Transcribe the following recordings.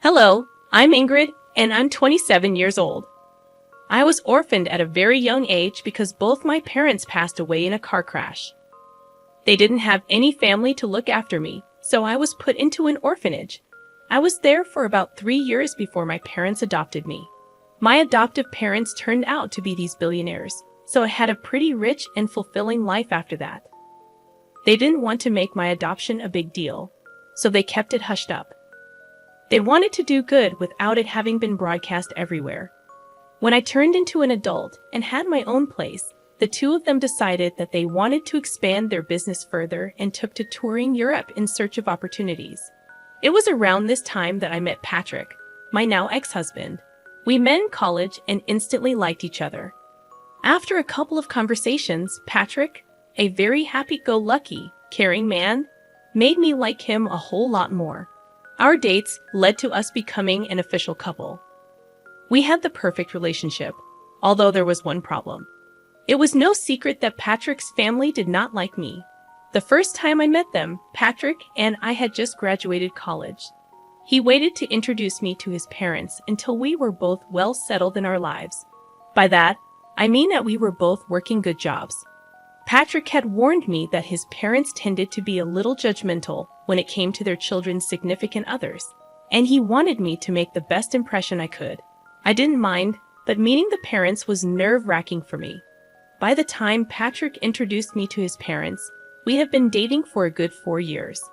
Hello, I'm Ingrid, and I'm 27 years old. I was orphaned at a very young age because both my parents passed away in a car crash. They didn't have any family to look after me, so I was put into an orphanage. I was there for about 3 years before my parents adopted me. My adoptive parents turned out to be these billionaires, so I had a pretty rich and fulfilling life after that. They didn't want to make my adoption a big deal, so they kept it hushed up. They wanted to do good without it having been broadcast everywhere. When I turned into an adult and had my own place, the two of them decided that they wanted to expand their business further and took to touring Europe in search of opportunities. It was around this time that I met Patrick, my now ex-husband. We met in college and instantly liked each other. After a couple of conversations, Patrick, a very happy-go-lucky, caring man, made me like him a whole lot more. Our dates led to us becoming an official couple. We had the perfect relationship, although there was one problem. It was no secret that Patrick's family did not like me. The first time I met them, Patrick and I had just graduated college. He waited to introduce me to his parents until we were both well settled in our lives. By that, I mean that we were both working good jobs. Patrick had warned me that his parents tended to be a little judgmental when it came to their children's significant others, and he wanted me to make the best impression I could. I didn't mind, but meeting the parents was nerve-wracking for me. By the time Patrick introduced me to his parents, we have been dating for a good 4 years.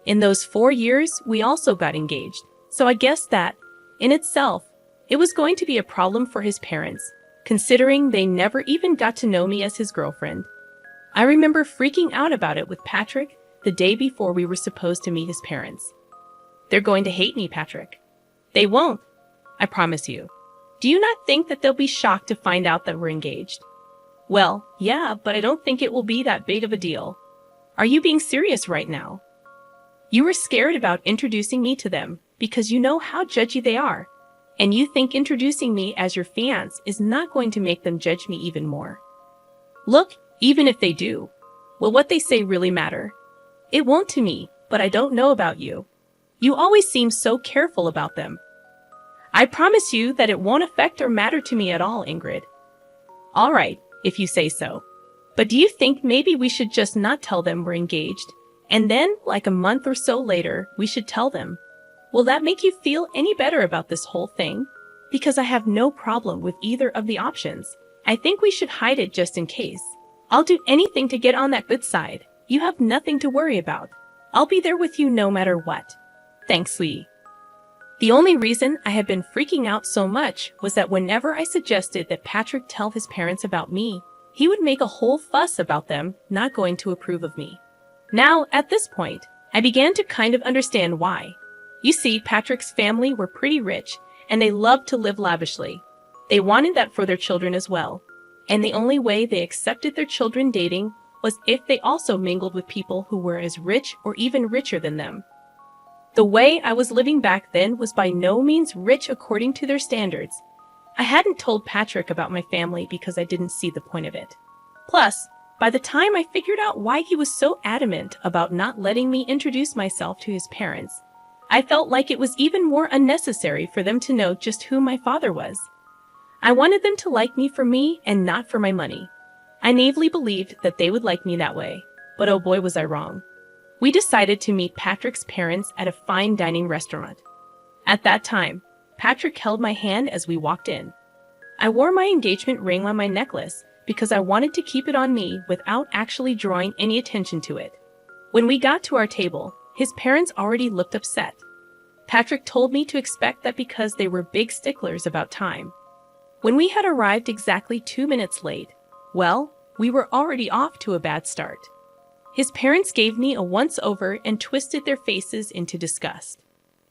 In those 4 years, we also got engaged, so I guess that, in itself, it was going to be a problem for his parents, considering they never even got to know me as his girlfriend. I remember freaking out about it with Patrick the day before we were supposed to meet his parents. They're going to hate me, Patrick. They won't, I promise you. Do you not think that they'll be shocked to find out that we're engaged? Well, yeah, but I don't think it will be that big of a deal. Are you being serious right now? You were scared about introducing me to them because you know how judgy they are, and you think introducing me as your fiancé is not going to make them judge me even more. Look, even if they do, will what they say really matter? It won't to me, but I don't know about you. You always seem so careful about them. I promise you that it won't affect or matter to me at all, Ingrid. All right, if you say so. But do you think maybe we should just not tell them we're engaged, and then, like a month or so later, we should tell them? Will that make you feel any better about this whole thing? Because I have no problem with either of the options. I think we should hide it just in case. I'll do anything to get on that good side. You have nothing to worry about. I'll be there with you no matter what. Thanks, sweetie. The only reason I had been freaking out so much was that whenever I suggested that Patrick tell his parents about me, he would make a whole fuss about them not going to approve of me. Now, at this point, I began to kind of understand why. You see, Patrick's family were pretty rich, and they loved to live lavishly. They wanted that for their children as well. And the only way they accepted their children dating was if they also mingled with people who were as rich or even richer than them. The way I was living back then was by no means rich according to their standards. I hadn't told Patrick about my family because I didn't see the point of it. Plus, by the time I figured out why he was so adamant about not letting me introduce myself to his parents, I felt like it was even more unnecessary for them to know just who my father was. I wanted them to like me for me and not for my money. I naively believed that they would like me that way, but oh boy was I wrong. We decided to meet Patrick's parents at a fine dining restaurant. At that time, Patrick held my hand as we walked in. I wore my engagement ring on my necklace because I wanted to keep it on me without actually drawing any attention to it. When we got to our table, his parents already looked upset. Patrick told me to expect that because they were big sticklers about time. When we had arrived exactly 2 minutes late, well, we were already off to a bad start. His parents gave me a once-over and twisted their faces into disgust.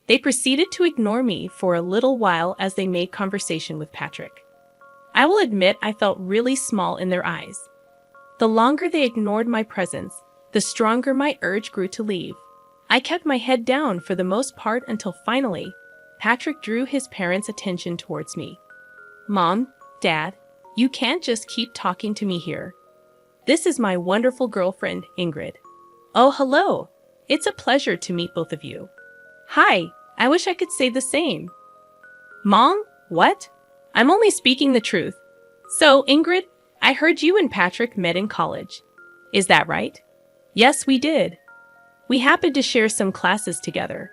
They proceeded to ignore me for a little while as they made conversation with Patrick. I will admit I felt really small in their eyes. The longer they ignored my presence, the stronger my urge grew to leave. I kept my head down for the most part until finally, Patrick drew his parents' attention towards me. Mom, Dad, you can't just keep talking to me here. This is my wonderful girlfriend, Ingrid. Oh, hello. It's a pleasure to meet both of you. Hi, I wish I could say the same. Mom? What? I'm only speaking the truth. So, Ingrid, I heard you and Patrick met in college. Is that right? Yes, we did. We happened to share some classes together.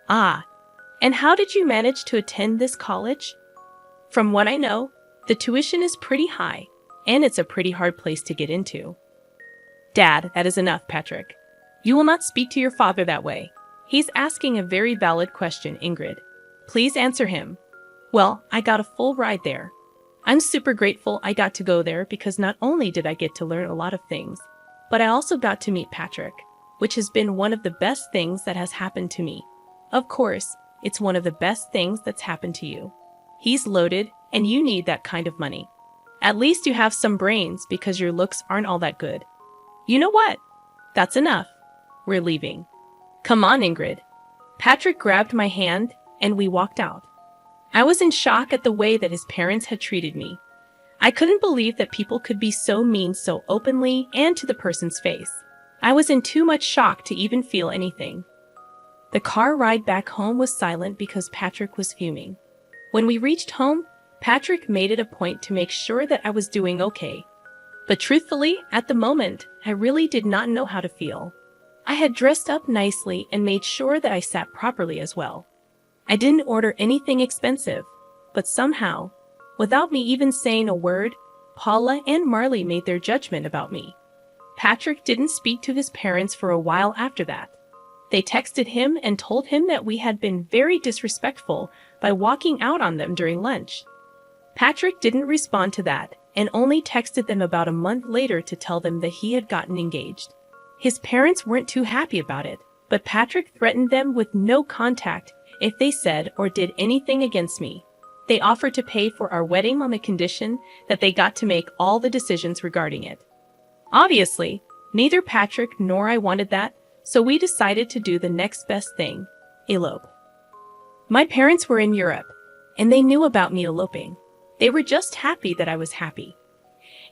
Ah, and how did you manage to attend this college? From what I know, the tuition is pretty high, and it's a pretty hard place to get into. Dad, that is enough, Patrick. You will not speak to your father that way. He's asking a very valid question, Ingrid. Please answer him. Well, I got a full ride there. I'm super grateful I got to go there because not only did I get to learn a lot of things, but I also got to meet Patrick, which has been one of the best things that has happened to me. Of course, it's one of the best things that's happened to you. He's loaded, and you need that kind of money. At least you have some brains because your looks aren't all that good. You know what? That's enough. We're leaving. Come on, Ingrid. Patrick grabbed my hand, and we walked out. I was in shock at the way that his parents had treated me. I couldn't believe that people could be so mean so openly and to the person's face. I was in too much shock to even feel anything. The car ride back home was silent because Patrick was fuming. When we reached home, Patrick made it a point to make sure that I was doing okay. But truthfully, at the moment, I really did not know how to feel. I had dressed up nicely and made sure that I sat properly as well. I didn't order anything expensive, but somehow, without me even saying a word, Paula and Marley made their judgment about me. Patrick didn't speak to his parents for a while after that. They texted him and told him that we had been very disrespectful by walking out on them during lunch. Patrick didn't respond to that and only texted them about a month later to tell them that he had gotten engaged. His parents weren't too happy about it, but Patrick threatened them with no contact if they said or did anything against me. They offered to pay for our wedding on the condition that they got to make all the decisions regarding it. Obviously, neither Patrick nor I wanted that, so we decided to do the next best thing, elope. My parents were in Europe, and they knew about me eloping. They were just happy that I was happy.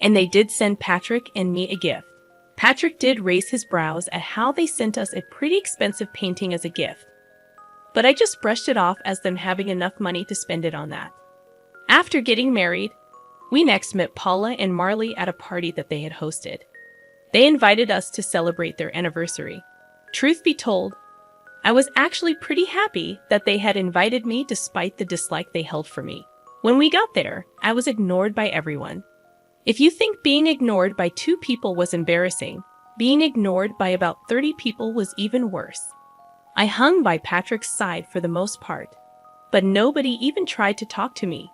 And they did send Patrick and me a gift. Patrick did raise his brows at how they sent us a pretty expensive painting as a gift. But I just brushed it off as them having enough money to spend it on that. After getting married, we next met Paula and Marley at a party that they had hosted. They invited us to celebrate their anniversary. Truth be told, I was actually pretty happy that they had invited me despite the dislike they held for me. When we got there, I was ignored by everyone. If you think being ignored by 2 people was embarrassing, being ignored by about 30 people was even worse. I hung by Patrick's side for the most part, but nobody even tried to talk to me.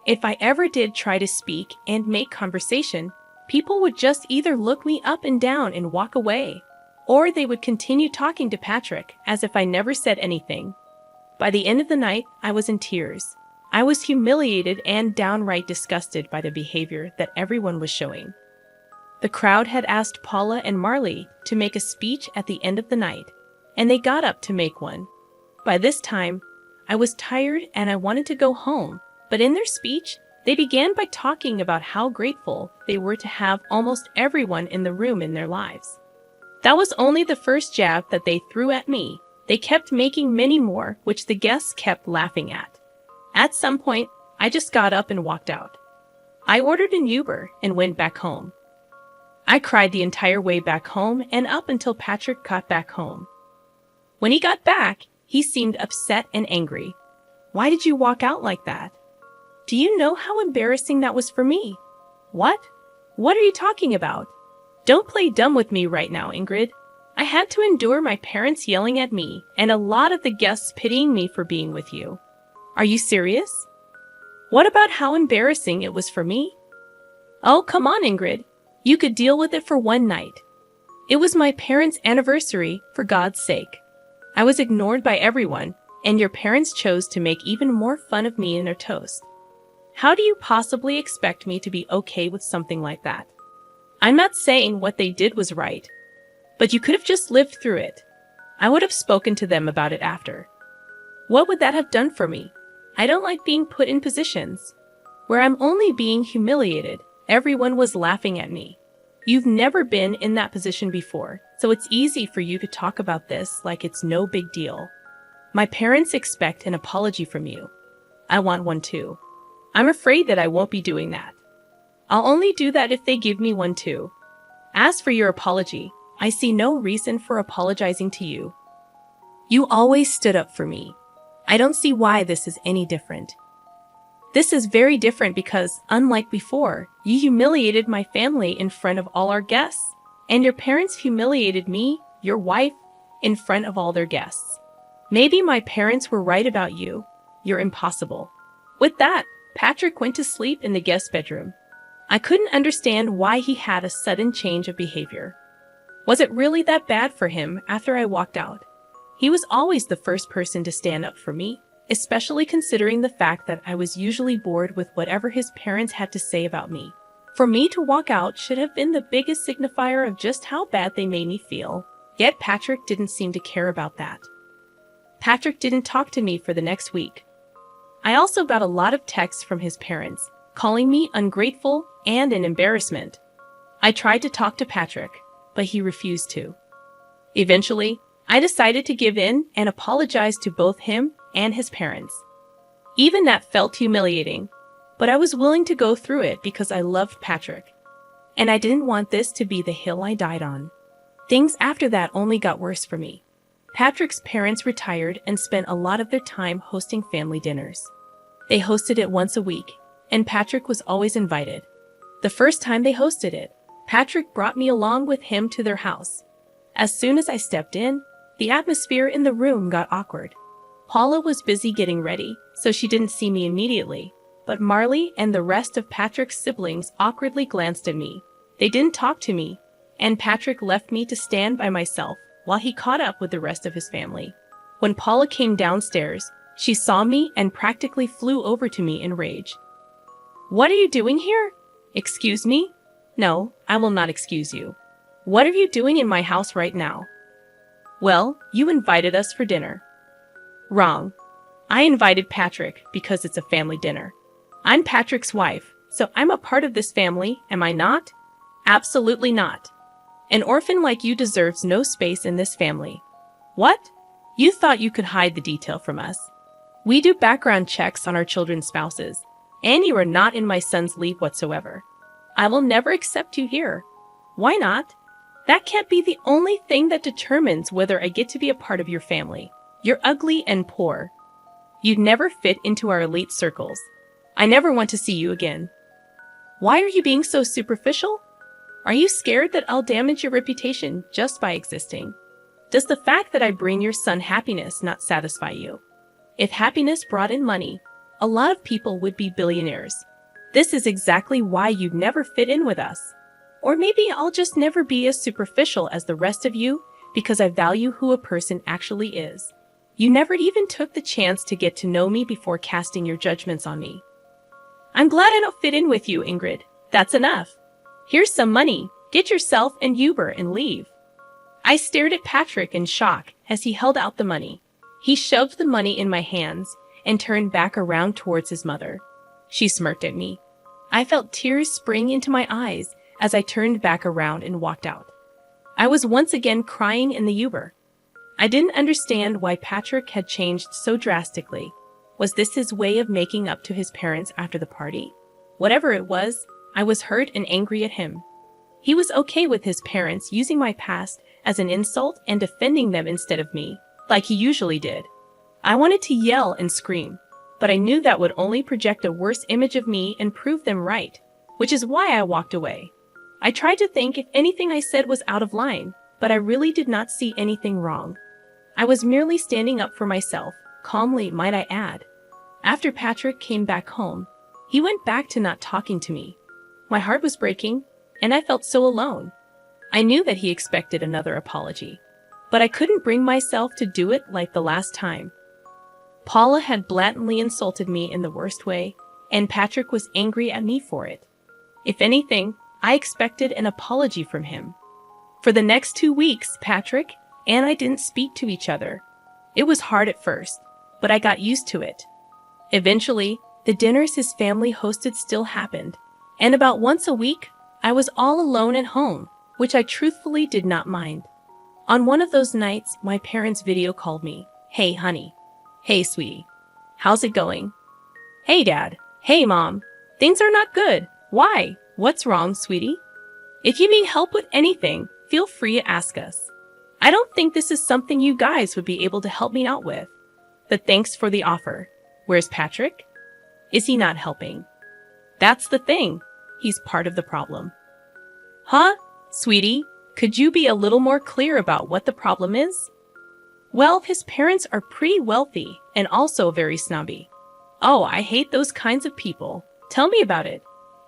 If I ever did try to speak and make conversation, people would just either look me up and down and walk away, or they would continue talking to Patrick as if I never said anything. By the end of the night, I was in tears. I was humiliated and downright disgusted by the behavior that everyone was showing. The crowd had asked Paula and Marley to make a speech at the end of the night, and they got up to make one. By this time, I was tired and I wanted to go home, but in their speech, they began by talking about how grateful they were to have almost everyone in the room in their lives. That was only the first jab that they threw at me. They kept making many more, which the guests kept laughing at. At some point, I just got up and walked out. I ordered an Uber and went back home. I cried the entire way back home and up until Patrick got back home. When he got back, he seemed upset and angry. Why did you walk out like that? Do you know how embarrassing that was for me? What? What are you talking about? Don't play dumb with me right now, Ingrid. I had to endure my parents yelling at me and a lot of the guests pitying me for being with you. Are you serious? What about how embarrassing it was for me? Oh, come on, Ingrid. You could deal with it for one night. It was my parents' anniversary, for God's sake. I was ignored by everyone, and your parents chose to make even more fun of me in their toast. How do you possibly expect me to be okay with something like that? I'm not saying what they did was right, but you could have just lived through it. I would have spoken to them about it after. What would that have done for me? I don't like being put in positions where I'm only being humiliated. Everyone was laughing at me. You've never been in that position before, so it's easy for you to talk about this like it's no big deal. My parents expect an apology from you. I want one too. I'm afraid that I won't be doing that. I'll only do that if they give me one too. As for your apology, I see no reason for apologizing to you. You always stood up for me. I don't see why this is any different. This is very different because, unlike before, you humiliated my family in front of all our guests, and your parents humiliated me, your wife, in front of all their guests. Maybe my parents were right about you. You're impossible. With that, Patrick went to sleep in the guest bedroom. I couldn't understand why he had a sudden change of behavior. Was it really that bad for him after I walked out? He was always the first person to stand up for me, especially considering the fact that I was usually bored with whatever his parents had to say about me. For me to walk out should have been the biggest signifier of just how bad they made me feel. Yet Patrick didn't seem to care about that. Patrick didn't talk to me for the next week. I also got a lot of texts from his parents, calling me ungrateful and an embarrassment. I tried to talk to Patrick, but he refused to. Eventually, I decided to give in and apologize to both him and his parents. Even that felt humiliating, but I was willing to go through it because I loved Patrick. And I didn't want this to be the hill I died on. Things after that only got worse for me. Patrick's parents retired and spent a lot of their time hosting family dinners. They hosted it once a week, and Patrick was always invited. The first time they hosted it, Patrick brought me along with him to their house. As soon as I stepped in, the atmosphere in the room got awkward. Paula was busy getting ready, so she didn't see me immediately, but Marley and the rest of Patrick's siblings awkwardly glanced at me. They didn't talk to me, and Patrick left me to stand by myself while he caught up with the rest of his family. When Paula came downstairs, she saw me and practically flew over to me in rage. "What are you doing here? Excuse me? No, I will not excuse you. What are you doing in my house right now?" "Well, you invited us for dinner." "Wrong. I invited Patrick because it's a family dinner. I'm Patrick's wife, so I'm a part of this family, am I not?" "Absolutely not. An orphan like you deserves no space in this family." "What? You thought you could hide the detail from us? We do background checks on our children's spouses, and you are not in my son's league whatsoever. I will never accept you here." "Why not? That can't be the only thing that determines whether I get to be a part of your family. You're ugly and poor. You'd never fit into our elite circles. I never want to see you again." "Why are you being so superficial? Are you scared that I'll damage your reputation just by existing? Does the fact that I bring your son happiness not satisfy you? If happiness brought in money, a lot of people would be billionaires. This is exactly why you'd never fit in with us. Or maybe I'll just never be as superficial as the rest of you because I value who a person actually is. You never even took the chance to get to know me before casting your judgments on me." "I'm glad I don't fit in with you, Ingrid. That's enough. Here's some money. Get yourself an Uber and leave." I stared at Patrick in shock as he held out the money. He shoved the money in my hands and turned back around towards his mother. She smirked at me. I felt tears spring into my eyes as I turned back around and walked out. I was once again crying in the Uber. I didn't understand why Patrick had changed so drastically. Was this his way of making up to his parents after the party? Whatever it was, I was hurt and angry at him. He was okay with his parents using my past as an insult and defending them instead of me, like he usually did. I wanted to yell and scream, but I knew that would only project a worse image of me and prove them right, which is why I walked away. I tried to think if anything I said was out of line, but I really did not see anything wrong. I was merely standing up for myself, calmly might I add. After Patrick came back home, he went back to not talking to me. My heart was breaking, and I felt so alone. I knew that he expected another apology, but I couldn't bring myself to do it like the last time. Paula had blatantly insulted me in the worst way, and Patrick was angry at me for it. If anything, I expected an apology from him. For the next 2 weeks, Patrick and I didn't speak to each other. It was hard at first, but I got used to it. Eventually, the dinners his family hosted still happened, and about once a week, I was all alone at home, which I truthfully did not mind. On one of those nights, my parents video called me. "Hey, honey, Hey, sweetie. How's it going? Hey, Dad. Hey, Mom. Things are not good. Why? What's wrong, sweetie? If you need help with anything, feel free to ask us. I don't think this is something you guys would be able to help me out with. But thanks for the offer. Where's Patrick? Is he not helping? That's the thing. He's part of the problem. Huh? Sweetie, could you be a little more clear about what the problem is? Well, his parents are pretty wealthy and also very snobby. Oh, I hate those kinds of people. Tell me about it.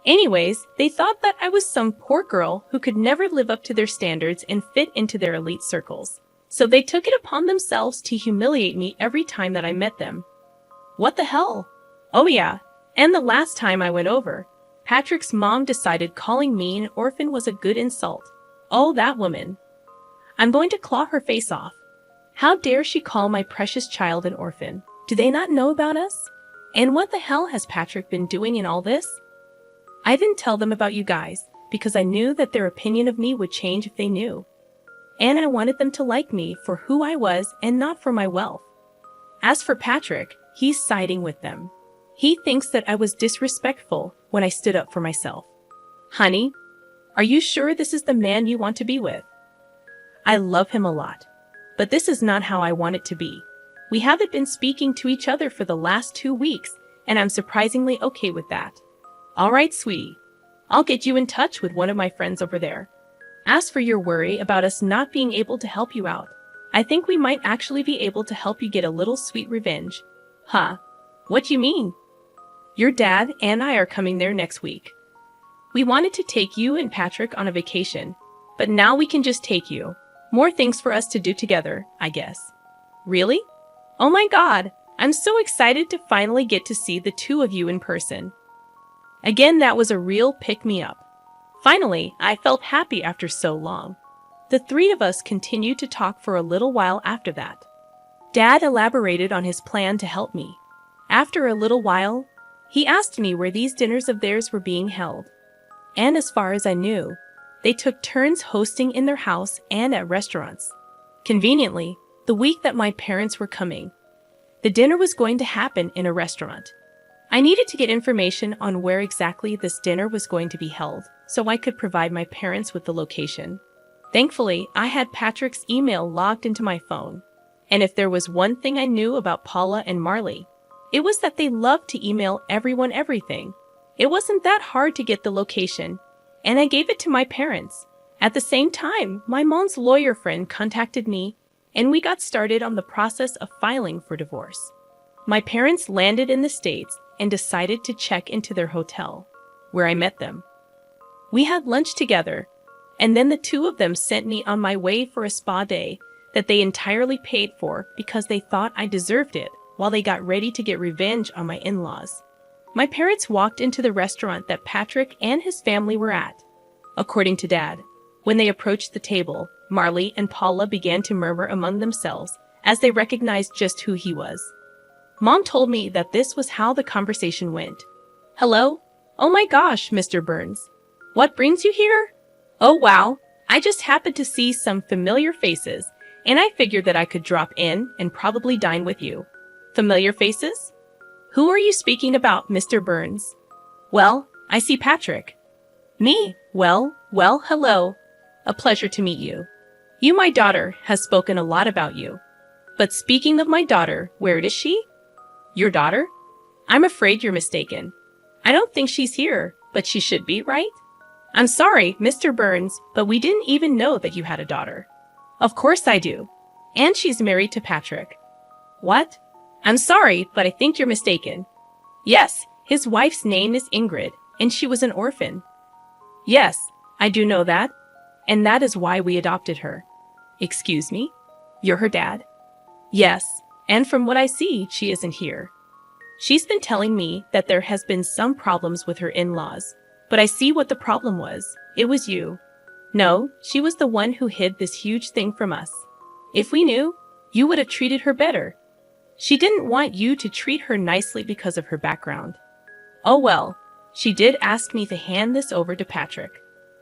Anyways, they thought that I was some poor girl who could never live up to their standards and fit into their elite circles. So they took it upon themselves to humiliate me every time that I met them. What the hell? Oh yeah, and the last time I went over, Patrick's mom decided calling me an orphan was a good insult. Oh, that woman. I'm going to claw her face off. How dare she call my precious child an orphan? Do they not know about us? And what the hell has Patrick been doing in all this? I didn't tell them about you guys because I knew that their opinion of me would change if they knew. And I wanted them to like me for who I was and not for my wealth. As for Patrick, he's siding with them. He thinks that I was disrespectful when I stood up for myself. Honey, are you sure this is the man you want to be with? I love him a lot, but this is not how I want it to be. We haven't been speaking to each other for the last 2 weeks, and I'm surprisingly okay with that. All right, sweetie. I'll get you in touch with one of my friends over there. As for your worry about us not being able to help you out, I think we might actually be able to help you get a little sweet revenge. Huh? What do you mean? Your dad and I are coming there next week. We wanted to take you and Patrick on a vacation, but now we can just take you. More things for us to do together, I guess. Really? Oh my God, I'm so excited to finally get to see the two of you in person. Again, that was a real pick-me-up. Finally, I felt happy after so long. The three of us continued to talk for a little while after that. Dad elaborated on his plan to help me. After a little while, he asked me where these dinners of theirs were being held. And as far as I knew, they took turns hosting in their house and at restaurants. Conveniently, the week that my parents were coming, the dinner was going to happen in a restaurant. I needed to get information on where exactly this dinner was going to be held, so I could provide my parents with the location. Thankfully, I had Patrick's email logged into my phone. And if there was one thing I knew about Paula and Marley, it was that they loved to email everyone everything. It wasn't that hard to get the location, and I gave it to my parents. At the same time, my mom's lawyer friend contacted me, and we got started on the process of filing for divorce. My parents landed in the States and decided to check into their hotel, where I met them. We had lunch together, and then the two of them sent me on my way for a spa day that they entirely paid for because they thought I deserved it while they got ready to get revenge on my in-laws. My parents walked into the restaurant that Patrick and his family were at. According to Dad, when they approached the table, Marley and Paula began to murmur among themselves as they recognized just who he was. Mom told me that this was how the conversation went. Hello? Oh my gosh, Mr. Burns. What brings you here? Oh wow, I just happened to see some familiar faces, and I figured that I could drop in and probably dine with you. Familiar faces? Who are you speaking about, Mr. Burns? Well, I see Patrick. Me? Well, hello. A pleasure to meet you. You, my daughter, has spoken a lot about you. But speaking of my daughter, where is she? Your daughter? I'm afraid you're mistaken. I don't think she's here, but she should be, right? I'm sorry, Mr. Burns, but we didn't even know that you had a daughter. Of course I do. And she's married to Patrick. What? I'm sorry, but I think you're mistaken. Yes, his wife's name is Ingrid, and she was an orphan. Yes, I do know that, and that is why we adopted her. Excuse me? You're her dad? Yes, and from what I see, she isn't here. She's been telling me that there has been some problems with her in-laws, but I see what the problem was. It was you. No, she was the one who hid this huge thing from us. If we knew, you would have treated her better. She didn't want you to treat her nicely because of her background. Oh well, she did ask me to hand this over to Patrick.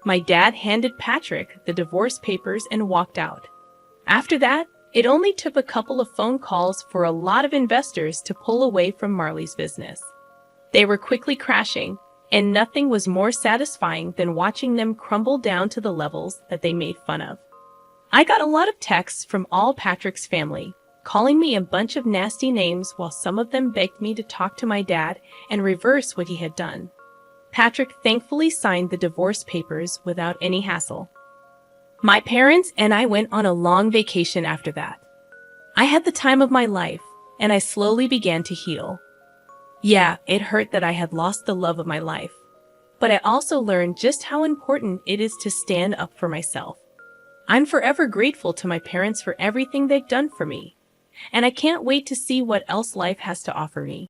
My dad handed Patrick the divorce papers and walked out. After that, It only took a couple of phone calls for a lot of investors to pull away from Marley's business. They were quickly crashing, and nothing was more satisfying than watching them crumble down to the levels that they made fun of. I got a lot of texts from all Patrick's family, calling me a bunch of nasty names while some of them begged me to talk to my dad and reverse what he had done. Patrick thankfully signed the divorce papers without any hassle. My parents and I went on a long vacation after that. I had the time of my life, and I slowly began to heal. Yeah, it hurt that I had lost the love of my life, but I also learned just how important it is to stand up for myself. I'm forever grateful to my parents for everything they've done for me, and I can't wait to see what else life has to offer me.